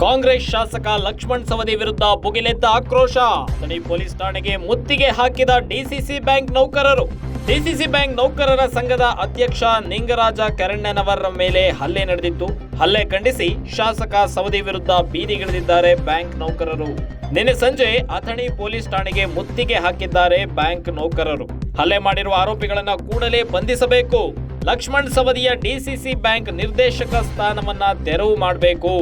ಕಾಂಗ್ರೆಸ್ ಶಾಸಕ ಲಕ್ಷ್ಮಣ್ ಸವದಿ ವಿರುದ್ಧ ಭುಗಿಲೆದ್ದ ಆಕ್ರೋಶ. ಅಥಣಿ ಪೊಲೀಸ್ ಠಾಣೆಗೆ ಮುತ್ತಿಗೆ ಹಾಕಿದ ಡಿಸಿಸಿ ಬ್ಯಾಂಕ್ ನೌಕರರು. ಡಿಸಿಸಿ ಬ್ಯಾಂಕ್ ನೌಕರರ ಸಂಘದ ಅಧ್ಯಕ್ಷ ನಿಂಗರಾಜ ಕರಣ್ಣನವರ ಮೇಲೆ ಹಲ್ಲೆ ನಡೆದಿತ್ತು. ಹಲ್ಲೆ ಖಂಡಿಸಿ ಶಾಸಕ ಸವದಿ ವಿರುದ್ಧ ಬೀದಿಗಿಳಿದಿದ್ದಾರೆ ಬ್ಯಾಂಕ್ ನೌಕರರು. ನಿನ್ನೆ ಸಂಜೆ ಅಥಣಿ ಪೊಲೀಸ್ ಠಾಣೆಗೆ ಮುತ್ತಿಗೆ ಹಾಕಿದ್ದಾರೆ ಬ್ಯಾಂಕ್ ನೌಕರರು. ಹಲ್ಲೆ ಮಾಡಿರುವ ಆರೋಪಿಗಳನ್ನ ಕೂಡಲೇ ಬಂಧಿಸಬೇಕು. ಲಕ್ಷ್ಮಣ್ ಸವದಿಯ ಡಿಸಿಸಿ ಬ್ಯಾಂಕ್ ನಿರ್ದೇಶಕ ಸ್ಥಾನವನ್ನ ತೆರವು ಮಾಡಬೇಕು.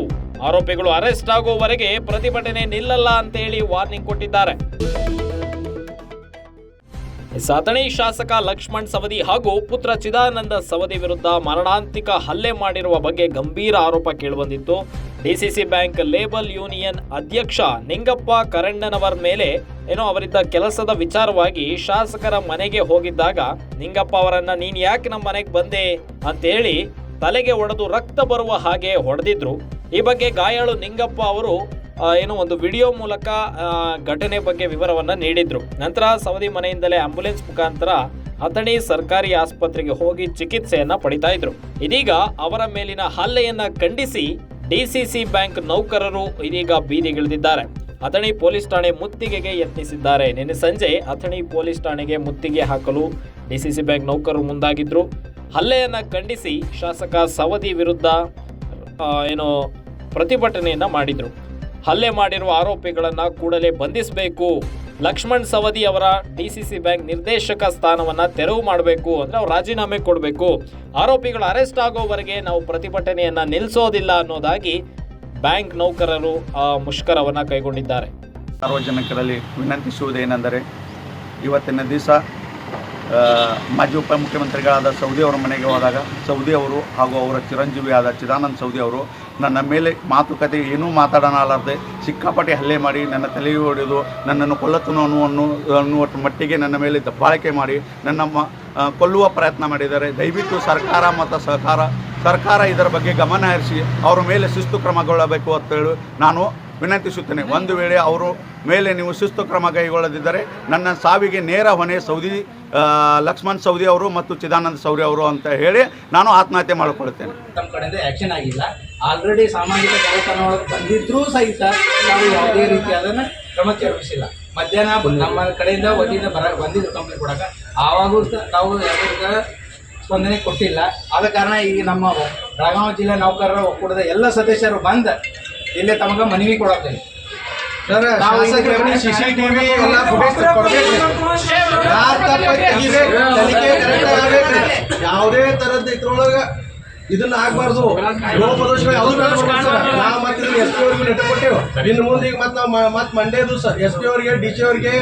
ಆರೋಪಿಗಳು ಅರೆಸ್ಟ್ ಆಗುವವರೆಗೆ ಪ್ರತಿಭಟನೆ ನಿಲ್ಲಲ್ಲ ಅಂತ ಹೇಳಿ ವಾರ್ನಿಂಗ್ ಕೊಟ್ಟಿದ್ದಾರೆ. ಅಥಣಿ ಶಾಸಕ ಲಕ್ಷ್ಮಣ್ ಸವದಿ ಹಾಗೂ ಪುತ್ರ ಚಿದಾನಂದ ಸವದಿ ವಿರುದ್ಧ ಮರಣಾಂತಿಕ ಹಲ್ಲೆ ಮಾಡಿರುವ ಬಗ್ಗೆ ಗಂಭೀರ ಆರೋಪ ಕೇಳಿಬಂದಿತ್ತು. ಡಿಸಿಸಿ ಬ್ಯಾಂಕ್ ಲೇಬರ್ ಯೂನಿಯನ್ ಅಧ್ಯಕ್ಷ ನಿಂಗಪ್ಪ ಕರಣ್ಣನವರ ಮೇಲೆ ಅವರಿದ್ದ ಕೆಲಸದ ವಿಚಾರವಾಗಿ ಶಾಸಕರ ಮನೆಗೆ ಹೋಗಿದ್ದಾಗ ನಿಂಗಪ್ಪ ಅವರನ್ನ ನೀನ್ ಯಾಕೆ ನಮ್ಮ ಮನೆಗೆ ಬಂದೆ ಅಂತೇಳಿ ತಲೆಗೆ ಹೊಡೆದು ರಕ್ತ ಬರುವ ಹಾಗೆ ಹೊಡೆದಿದ್ರು. ಈ ಬಗ್ಗೆ ಗಾಯಾಳು ನಿಂಗಪ್ಪ ಅವರು ಒಂದು ವಿಡಿಯೋ ಮೂಲಕ ಘಟನೆ ಬಗ್ಗೆ ವಿವರವನ್ನ ನೀಡಿದ್ರು. ನಂತರ ಸವದಿ ಮನೆಯಿಂದಲೇ ಆಂಬ್ಯುಲೆನ್ಸ್ ಮುಖಾಂತರ ಅಥಣಿ ಸರ್ಕಾರಿ ಆಸ್ಪತ್ರೆಗೆ ಹೋಗಿ ಚಿಕಿತ್ಸೆಯನ್ನ ಪಡಿತಾ ಇದ್ರು. ಇದೀಗ ಅವರ ಮೇಲಿನ ಹಲ್ಲೆಯನ್ನ ಖಂಡಿಸಿ ಡಿಸಿಸಿ ಬ್ಯಾಂಕ್ ನೌಕರರು ಇದೀಗ ಬೀದಿಗಿಳಿದಿದ್ದಾರೆ. ಅಥಣಿ ಪೊಲೀಸ್ ಠಾಣೆ ಮುತ್ತಿಗೆಗೆ ಯತ್ನಿಸಿದ್ದಾರೆ. ನಿನ್ನೆ ಸಂಜೆ ಅಥಣಿ ಪೊಲೀಸ್ ಠಾಣೆಗೆ ಮುತ್ತಿಗೆ ಹಾಕಲು ಡಿಸಿಸಿ ಬ್ಯಾಂಕ್ ನೌಕರರು ಮುಂದಾಗಿದ್ರು. ಹಲ್ಲೆಯನ್ನ ಖಂಡಿಸಿ ಶಾಸಕ ಸವದಿ ವಿರುದ್ಧ ಪ್ರತಿಭಟನೆಯನ್ನ ಮಾಡಿದ್ರು. ಹಲ್ಲೆ ಮಾಡಿರುವ ಆರೋಪಿಗಳನ್ನ ಕೂಡಲೇ ಬಂಧಿಸಬೇಕು. ಲಕ್ಷ್ಮಣ್ ಸವದಿ ಅವರ ಡಿಸಿಸಿ ಬ್ಯಾಂಕ್ ನಿರ್ದೇಶಕ ಸ್ಥಾನವನ್ನ ತೆರವು ಮಾಡಬೇಕು, ಅಂದ್ರೆ ಅವ್ರು ರಾಜೀನಾಮೆ ಕೊಡಬೇಕು. ಆರೋಪಿಗಳು ಅರೆಸ್ಟ್ ಆಗೋವರೆಗೆ ನಾವು ಪ್ರತಿಭಟನೆಯನ್ನ ನಿಲ್ಲಿಸೋದಿಲ್ಲ ಅನ್ನೋದಾಗಿ ಬ್ಯಾಂಕ್ ನೌಕರರು ಮುಷ್ಕರವನ್ನ ಕೈಗೊಂಡಿದ್ದಾರೆ. ಸಾರ್ವಜನಿಕರಲ್ಲಿ ವಿನಂತಿಸುವುದೇನೆಂದರೆ, ಇವತ್ತಿನ ದಿವಸ ಮಾಜಿ ಉಪಮುಖ್ಯಮಂತ್ರಿಗಳಾದ ಸವದಿ ಅವರ ಮನೆಗೆ ಹೋದಾಗ ಸವದಿ ಅವರು ಹಾಗೂ ಅವರ ಚಿರಂಜೀವಿಯಾದ ಚಿದಾನಂದ ಸವದಿ ಅವರು ನನ್ನ ಮೇಲೆ ಮಾತುಕತೆ ಏನೂ ಮಾತಾಡಲಾರದೆ ಸಿಕ್ಕಾಪಟ್ಟೆ ಹಲ್ಲೆ ಮಾಡಿ ನನ್ನ ತಲೆ ಹೊಡೆದು ನನ್ನನ್ನು ಕೊಲ್ಲುತ್ತನೋ ಅನ್ನುವ ಮಟ್ಟಿಗೆ ನನ್ನ ಮೇಲೆ ದಬ್ಬಾಳಿಕೆ ಮಾಡಿ ನನ್ನ ಕೊಲ್ಲುವ ಪ್ರಯತ್ನ ಮಾಡಿದ್ದಾರೆ. ದಯವಿಟ್ಟು ಸರ್ಕಾರ ಮತ್ತು ಸರ್ಕಾರ ಇದರ ಬಗ್ಗೆ ಗಮನ ಹರಿಸಿ ಅವರ ಮೇಲೆ ಶಿಸ್ತು ಕ್ರಮಗೊಳ್ಳಬೇಕು ಅಂತೇಳಿ ನಾನು ವಿನಂತಿಸುತ್ತೇನೆ. ಒಂದು ವೇಳೆ ಅವರ ಮೇಲೆ ನೀವು ಶಿಸ್ತು ಕ್ರಮ ಕೈಗೊಳ್ಳದಿದ್ದರೆ ನನ್ನ ಸಾವಿಗೆ ನೇರ ಹೊಣೆ ಲಕ್ಷ್ಮಣ್ ಸವದಿ ಅವರು ಮತ್ತು ಚಿದಾನಂದ ಸವದಿ ಅವರು ಅಂತ ಹೇಳಿ ನಾನು ಆತ್ಮಹತ್ಯೆ ಮಾಡಿಕೊಳ್ಳುತ್ತೇನೆ. ನಮ್ಮ ಕಡೆಯಿಂದ ಆ್ಯಕ್ಷನ್ ಆಗಿಲ್ಲ. ಆಲ್ರೆಡಿ ಸಾಮಾಜಿಕ ಜಾಲತಾಣೊಳಗೆ ಬಂದಿದ್ರೂ ಸಹಿತ ನಾವು ಯಾವುದೇ ರೀತಿಯಾದ ಕ್ರಮ ಜರುಗಿಸಿಲ್ಲ. ಮಧ್ಯಾಹ್ನ ನಮ್ಮ ಕಡೆಯಿಂದ ವತಿಯಿಂದ ಬಂದಿದ್ದು ಕಂಪ್ಲೇಂಟ್ ಕೊಡೋಕೆ, ಆವಾಗೂ ನಾವು ಯಾವುದೇ ರೀತಿಯ ಸ್ಪಂದನೆ ಕೊಟ್ಟಿಲ್ಲ. ಆದ ಕಾರಣ ಈಗ ನಮ್ಮ ಬೆಳಗಾವಿ ಜಿಲ್ಲೆ ನೌಕರರ ಒಕ್ಕೂಟದ ಎಲ್ಲ ಸದಸ್ಯರು ಬಂದು ಇಲ್ಲೇ ತಮಗೆ ಮನವಿ ಕೊಡತ್ತೇವೆ. CCTV ಎಲ್ಲ ಯಾವುದೇ ತರದ್ದು ಇದ್ರೊಳಗೆ ಇದನ್ನ ಆಗ್ಬಾರ್ದು. ಲೋಪದೋಷಗಳು ಯಾವ್ದು ನಾವು ಮತ್ತೆ SP ಅವ್ರಿಗೂ ನೆಟ್ಟ ಕೊಟ್ಟೇವು. ಇನ್ನು ಮುಂದೆ ಈಗ ಮತ್ತೆ ಮಂಡೇ ದಿವಸ SP ಅವ್ರಿಗೆ DC ಅವ್ರಿಗೆ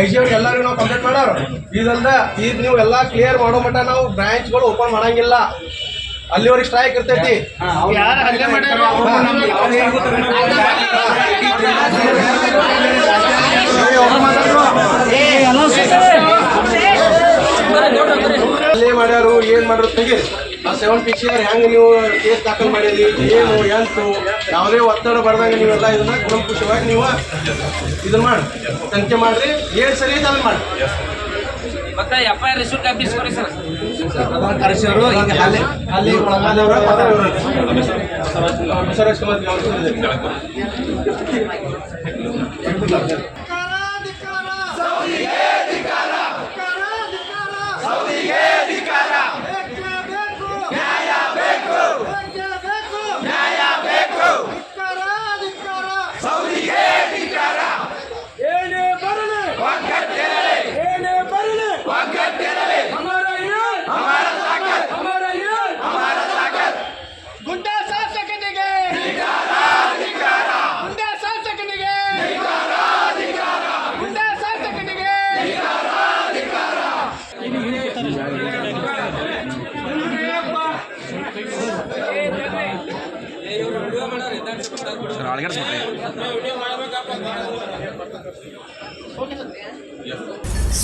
IG ಅವ್ರಿಗೆ ಎಲ್ಲರಿಗೂ ನಾವು ಕಂಪ್ಲೇಂಟ್ ಮಾಡೋರು. ಇದಲ್ದ ಈಗ ನೀವು ಎಲ್ಲ ಕ್ಲಿಯರ್ ಮಾಡೋ ಮಟ್ಟ ನಾವು ಬ್ರಾಂಚ್ಗಳು ಓಪನ್ ಮಾಡಂಗಿಲ್ಲ. ಅಲ್ಲಿವರೆಗೆ ಸ್ಟ್ರೈಕ್ ಇರ್ತೈತಿ. ಅಲ್ಲೇ ಮಾಡ್ಯಾರು ಏನ್ ಮಾಡ್ರು ತೆಗೀರಿ. ಆ 7PCR ಹೆಂಗೆ ನೀವು ಕೇಸ್ ದಾಖಲು ಮಾಡಿರಿ, ಏನು ಎಂತು ಯಾವುದೇ ಒತ್ತಡ ಬರ್ದಂಗೆ ನೀವೆಲ್ಲ ಇದನ್ನ ಗುಣಪುಷವಾಗಿ ನೀವು ಇದನ್ನ ಮಾಡಿ ತನಿಖೆ ಮಾಡ್ರಿ. ಏನು ಸರಿ ಇದೆ ಅದನ್ನ ಮಾಡಿ. ಮತ್ತೆ FIR ರಿಸೀಟ್ ಆಫೀಸ್ವರೆಗೆ ಸರ್ ಪ್ರಧಾನ ಕಾರ್ಯದರ್ಶಿಯವರು ಈಗ ಅಲ್ಲಿ ಒಳಗಾದವರ ಸರಸ್ ಕುಮಾರ್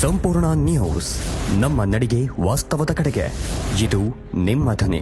ಸಂಪೂರ್ಣ ನ್ಯೂಸ್, ನಮ್ಮ ನಡಿಗೆ ವಾಸ್ತವದ ಕಡೆಗೆ. ಇದು ನಿಮ್ಮ ಧ್ವನಿ.